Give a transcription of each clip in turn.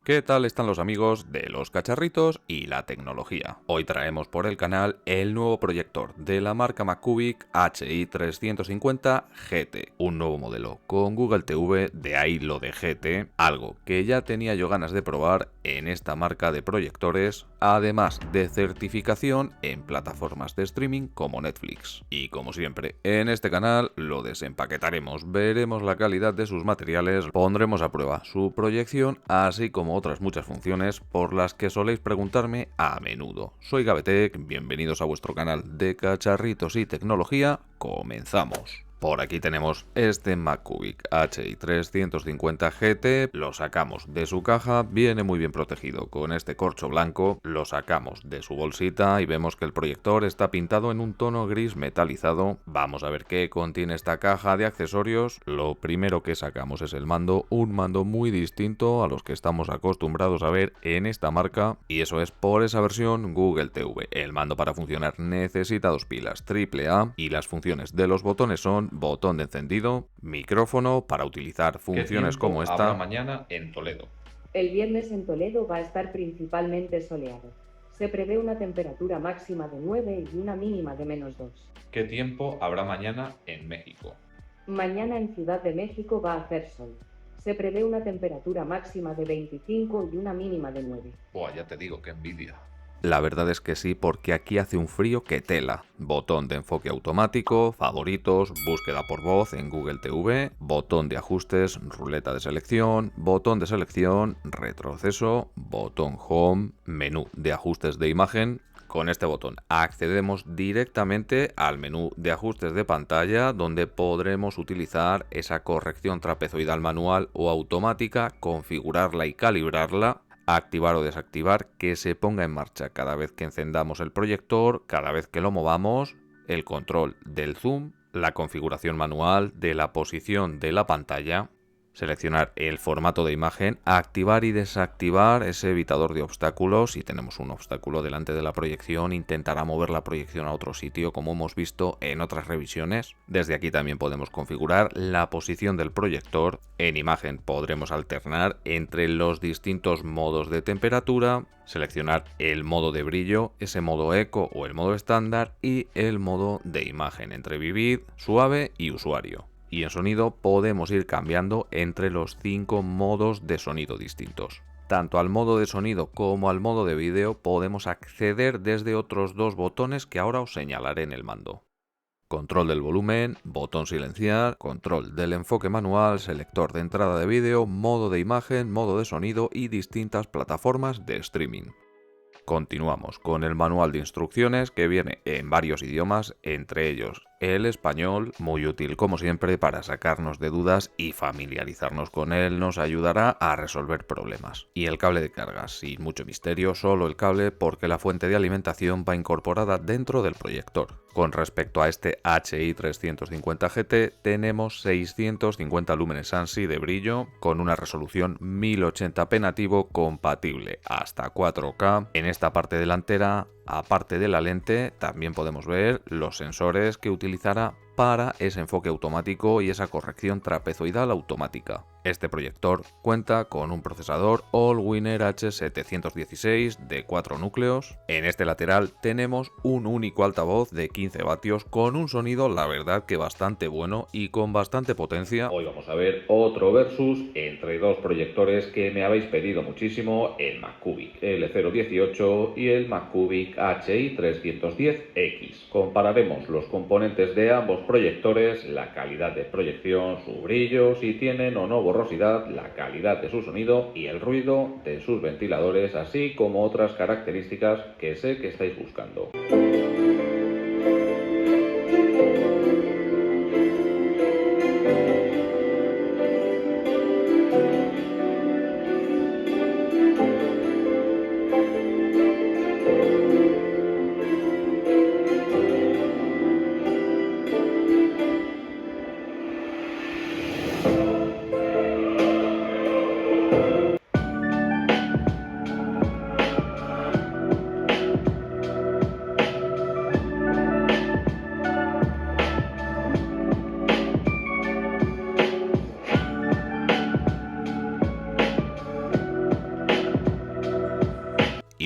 ¿Qué tal están los amigos de los cacharritos y la tecnología? Hoy traemos por el canal el nuevo proyector de la marca Macubic HI350 GT, un nuevo modelo con Google TV, de ahí lo de GT, algo que ya tenía yo ganas de probar en esta marca de proyectores, además de certificación en plataformas de streaming como Netflix. Y como siempre, en este canal lo desempaquetaremos, veremos la calidad de sus materiales, pondremos a prueba su proyección, así como otras muchas funciones por las que soléis preguntarme a menudo. Soy Gabetech, bienvenidos a vuestro canal de cacharritos y tecnología, comenzamos. Por aquí tenemos este Macubic HI350 GT, lo sacamos de su caja, viene muy bien protegido con este corcho blanco, lo sacamos de su bolsita y vemos que el proyector está pintado en un tono gris metalizado. Vamos a ver qué contiene esta caja de accesorios. Lo primero que sacamos es el mando, un mando muy distinto a los que estamos acostumbrados a ver en esta marca, y eso es por esa versión Google TV. El mando para funcionar necesita dos pilas AAA y las funciones de los botones son botón de encendido, micrófono para utilizar funciones como esta. Habrá mañana en Toledo? El viernes en Toledo va a estar principalmente soleado. Se prevé una temperatura máxima de 9 y una mínima de -2. ¿Qué tiempo habrá mañana en México? Mañana en Ciudad de México va a hacer sol. Se prevé una temperatura máxima de 25 y una mínima de 9. Buah, ya te digo, qué envidia. La verdad es que sí, porque aquí hace un frío que tela. Botón de enfoque automático, favoritos, búsqueda por voz en Google TV, botón de ajustes, ruleta de selección, botón de selección, retroceso, botón home, menú de ajustes de imagen. Con este botón accedemos directamente al menú de ajustes de pantalla, donde podremos utilizar esa corrección trapezoidal manual o automática, configurarla y calibrarla, activar o desactivar, que se ponga en marcha cada vez que encendamos el proyector, cada vez que lo movamos, el control del zoom, la configuración manual de la posición de la pantalla, seleccionar el formato de imagen, activar y desactivar ese evitador de obstáculos. Si tenemos un obstáculo delante de la proyección, intentará mover la proyección a otro sitio, como hemos visto en otras revisiones. Desde aquí también podemos configurar la posición del proyector. En imagen podremos alternar entre los distintos modos de temperatura, seleccionar el modo de brillo, ese modo eco o el modo estándar, y el modo de imagen entre vivid, suave y usuario. Y en sonido podemos ir cambiando entre los 5 modos de sonido distintos. Tanto al modo de sonido como al modo de vídeo podemos acceder desde otros dos botones que ahora os señalaré en el mando. Control del volumen, botón silenciar, control del enfoque manual, selector de entrada de vídeo, modo de imagen, modo de sonido y distintas plataformas de streaming. Continuamos con el manual de instrucciones, que viene en varios idiomas, entre ellos el español, muy útil como siempre para sacarnos de dudas y familiarizarnos con él, nos ayudará a resolver problemas. Y el cable de carga, sin mucho misterio, solo el cable, porque la fuente de alimentación va incorporada dentro del proyector. Con respecto a este HI350 GT, tenemos 650 lúmenes ANSI de brillo, con una resolución 1080p nativo compatible hasta 4K. En esta parte delantera, aparte de la lente, también podemos ver los sensores que utilizará para ese enfoque automático y esa corrección trapezoidal automática. Este proyector cuenta con un procesador Allwinner H716 de 4 núcleos. En este lateral tenemos un único altavoz de 15 vatios con un sonido, la verdad, que bastante bueno y con bastante potencia. Hoy vamos a ver otro versus entre dos proyectores que me habéis pedido muchísimo, el Macubic L018 y el Macubic HI310X. Compararemos los componentes de ambos proyectores, la calidad de proyección, su brillo, si tienen o no borrosidad, la calidad de su sonido y el ruido de sus ventiladores, así como otras características que sé que estáis buscando.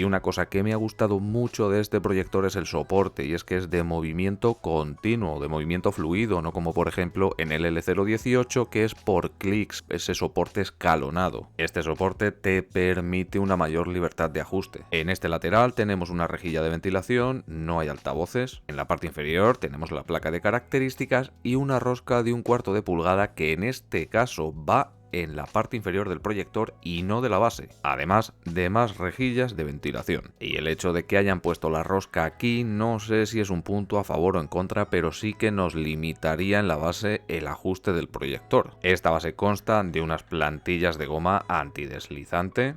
Y una cosa que me ha gustado mucho de este proyector es el soporte, y es que es de movimiento continuo, de movimiento fluido, no como por ejemplo en el L018 que es por clics, ese soporte escalonado. Este soporte te permite una mayor libertad de ajuste. En este lateral tenemos una rejilla de ventilación, no hay altavoces. En la parte inferior tenemos la placa de características y una rosca de 1/4 de pulgada que en este caso va en la parte inferior del proyector y no de la base, además de más rejillas de ventilación. Y el hecho de que hayan puesto la rosca aquí no sé si es un punto a favor o en contra, pero sí que nos limitaría en la base el ajuste del proyector. Esta base consta de unas plantillas de goma antideslizante.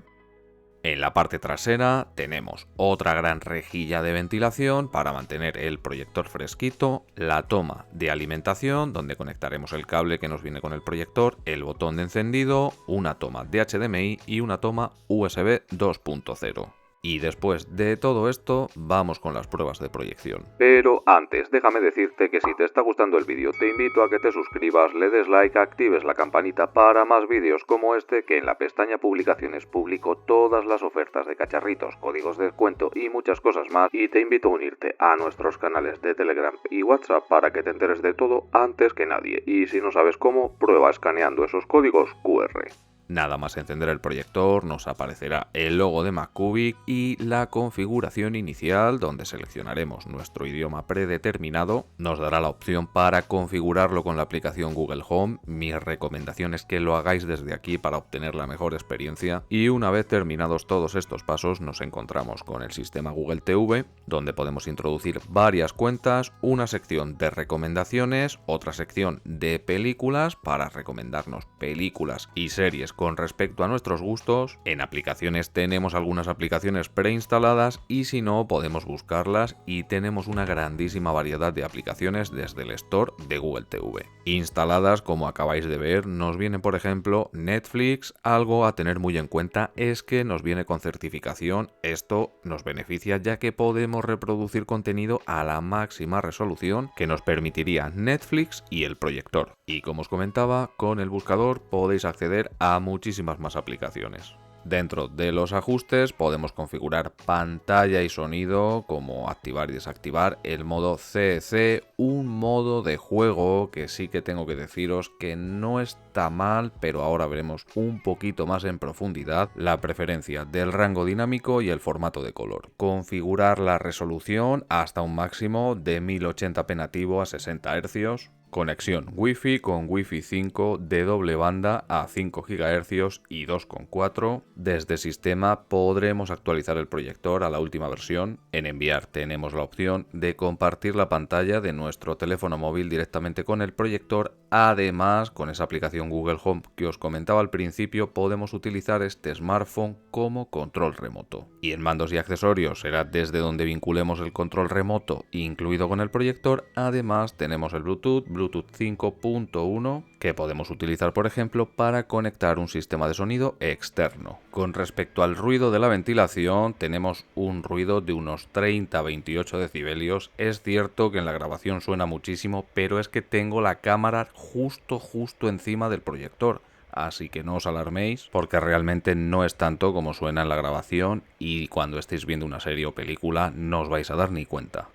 En la parte trasera tenemos otra gran rejilla de ventilación para mantener el proyector fresquito, la toma de alimentación donde conectaremos el cable que nos viene con el proyector, el botón de encendido, una toma de HDMI y una toma USB 2.0. Y después de todo esto, vamos con las pruebas de proyección. Pero antes, déjame decirte que si te está gustando el vídeo, te invito a que te suscribas, le des like, actives la campanita para más vídeos como este, que en la pestaña publicaciones publico todas las ofertas de cacharritos, códigos de descuento y muchas cosas más, y te invito a unirte a nuestros canales de Telegram y WhatsApp para que te enteres de todo antes que nadie. Y si no sabes cómo, prueba escaneando esos códigos QR. Nada más encender el proyector nos aparecerá el logo de MacCubic y la configuración inicial donde seleccionaremos nuestro idioma predeterminado. Nos dará la opción para configurarlo con la aplicación Google Home. Mi recomendación es que lo hagáis desde aquí para obtener la mejor experiencia. Y una vez terminados todos estos pasos nos encontramos con el sistema Google TV, donde podemos introducir varias cuentas, una sección de recomendaciones, otra sección de películas para recomendarnos películas y series con respecto a nuestros gustos. En aplicaciones tenemos algunas aplicaciones preinstaladas y si no podemos buscarlas, y tenemos una grandísima variedad de aplicaciones desde el Store de Google TV. Instaladas, como acabáis de ver, nos viene por ejemplo Netflix. Algo a tener muy en cuenta es que nos viene con certificación. Esto nos beneficia ya que podemos reproducir contenido a la máxima resolución que nos permitiría Netflix y el proyector. Y como os comentaba, con el buscador podéis acceder a muchísimas más aplicaciones. Dentro de los ajustes podemos configurar pantalla y sonido, como activar y desactivar el modo CC, un modo de juego que sí que tengo que deciros que no está mal, pero ahora veremos un poquito más en profundidad la preferencia del rango dinámico y el formato de color. Configurar la resolución hasta un máximo de 1080p nativo a 60 Hz. Conexión Wi-Fi con Wi-Fi 5 de doble banda a 5 GHz y 2,4. Desde sistema podremos actualizar el proyector a la última versión. En enviar tenemos la opción de compartir la pantalla de nuestro teléfono móvil directamente con el proyector. Además, con esa aplicación Google Home que os comentaba al principio, podemos utilizar este smartphone como control remoto. Y en mandos y accesorios será desde donde vinculemos el control remoto incluido con el proyector. Además, tenemos el Bluetooth 5.1 que podemos utilizar por ejemplo para conectar un sistema de sonido externo. Con respecto al ruido de la ventilación, tenemos un ruido de unos 30-28 decibelios. Es cierto que en la grabación suena muchísimo, pero es que tengo la cámara justo encima del proyector. Así que no os alarméis, porque realmente no es tanto como suena en la grabación, y cuando estéis viendo una serie o película no os vais a dar ni cuenta.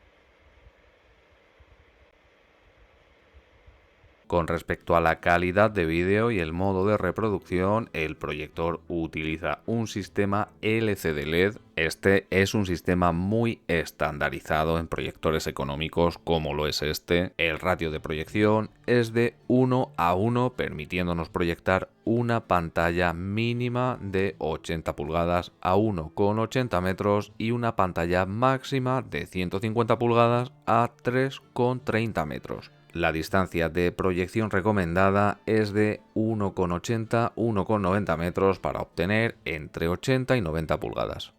Con respecto a la calidad de vídeo y el modo de reproducción, el proyector utiliza un sistema LCD LED. Este es un sistema muy estandarizado en proyectores económicos como lo es este. El ratio de proyección es de 1:1, permitiéndonos proyectar una pantalla mínima de 80 pulgadas a 1,80 metros y una pantalla máxima de 150 pulgadas a 3,30 metros. La distancia de proyección recomendada es de 1,80-1,90 metros para obtener entre 80 y 90 pulgadas.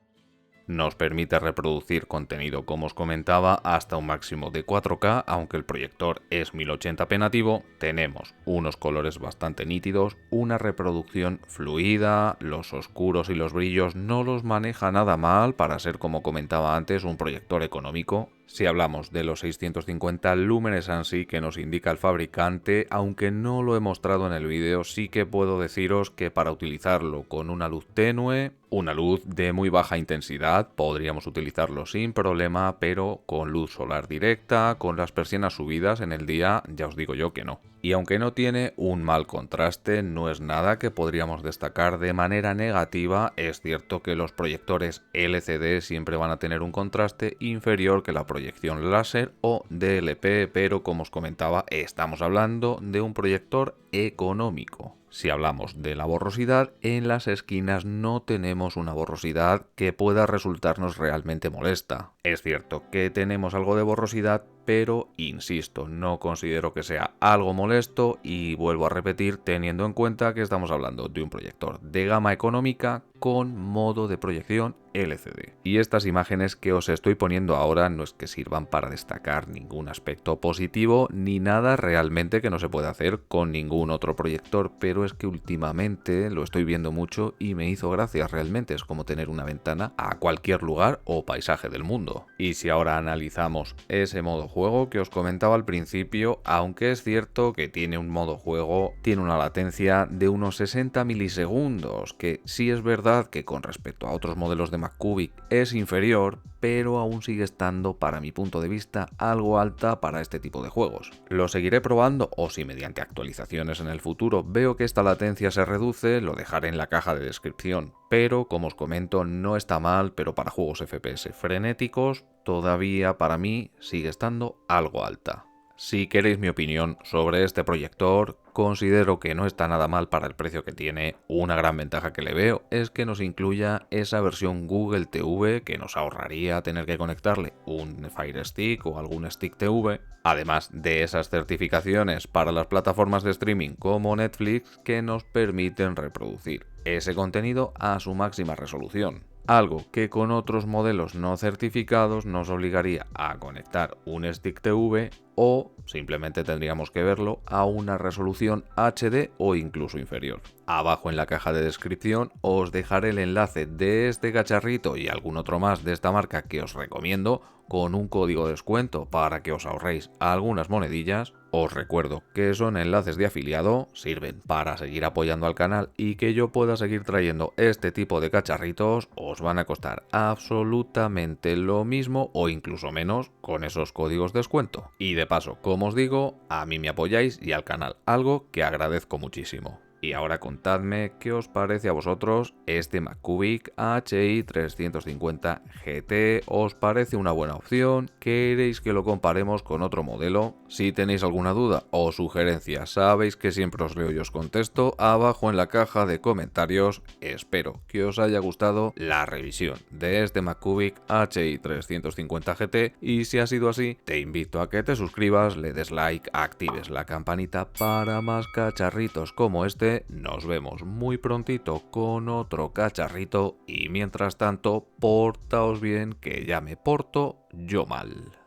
Nos permite reproducir contenido, como os comentaba, hasta un máximo de 4K, aunque el proyector es 1080p nativo. Tenemos unos colores bastante nítidos, una reproducción fluida, los oscuros y los brillos no los maneja nada mal para ser, como comentaba antes, un proyector económico. Si hablamos de los 650 lúmenes ANSI que nos indica el fabricante, aunque no lo he mostrado en el vídeo, sí que puedo deciros que para utilizarlo con una luz tenue, una luz de muy baja intensidad, podríamos utilizarlo sin problema, pero con luz solar directa, con las persianas subidas en el día, ya os digo yo que no. Y aunque no tiene un mal contraste, no es nada que podríamos destacar de manera negativa. Es cierto que los proyectores LCD siempre van a tener un contraste inferior que la proyección láser o DLP, pero como os comentaba, estamos hablando de un proyector económico. Si hablamos de la borrosidad, en las esquinas no tenemos una borrosidad que pueda resultarnos realmente molesta. Es cierto que tenemos algo de borrosidad, pero insisto, no considero que sea algo molesto y vuelvo a repetir teniendo en cuenta que estamos hablando de un proyector de gama económica con modo de proyección LCD. Y estas imágenes que os estoy poniendo ahora no es que sirvan para destacar ningún aspecto positivo ni nada realmente que no se pueda hacer con ningún otro proyector, pero es que últimamente lo estoy viendo mucho y me hizo gracia realmente. Es como tener una ventana a cualquier lugar o paisaje del mundo. Y si ahora analizamos ese modo juego que os comentaba al principio, aunque es cierto que tiene un modo juego, tiene una latencia de unos 60 milisegundos, que sí es verdad que con respecto a otros modelos de MacCubic es inferior, pero aún sigue estando, para mi punto de vista, algo alta para este tipo de juegos. Lo seguiré probando o si mediante actualizaciones en el futuro veo que esta latencia se reduce, lo dejaré en la caja de descripción. Pero, como os comento, no está mal, pero para juegos FPS frenéticos, todavía para mí sigue estando algo alta. Si queréis mi opinión sobre este proyector, considero que no está nada mal para el precio que tiene. Una gran ventaja que le veo es que nos incluya esa versión Google TV que nos ahorraría tener que conectarle un Fire Stick o algún Stick TV, además de esas certificaciones para las plataformas de streaming como Netflix que nos permiten reproducir ese contenido a su máxima resolución. Algo que con otros modelos no certificados nos obligaría a conectar un Stick TV o simplemente tendríamos que verlo a una resolución HD o incluso inferior. Abajo en la caja de descripción os dejaré el enlace de este cacharrito y algún otro más de esta marca que os recomiendo con un código de descuento para que os ahorréis algunas monedillas. Os recuerdo que son enlaces de afiliado, sirven para seguir apoyando al canal y que yo pueda seguir trayendo este tipo de cacharritos. Os van a costar absolutamente lo mismo o incluso menos con esos códigos de descuento. Y de paso, como os digo, a mí me apoyáis y al canal, algo que agradezco muchísimo. Y ahora contadme qué os parece a vosotros este MacCubic HI 350 GT. ¿Os parece una buena opción? ¿Queréis que lo comparemos con otro modelo? Si tenéis alguna duda o sugerencia, sabéis que siempre os leo y os contesto abajo en la caja de comentarios. Espero que os haya gustado la revisión de este MacCubic HI 350 GT y si ha sido así, te invito a que te suscribas, le des like, actives la campanita para más cacharritos como este. Nos vemos muy prontito con otro cacharrito y mientras tanto, portaos bien que ya me porto yo mal.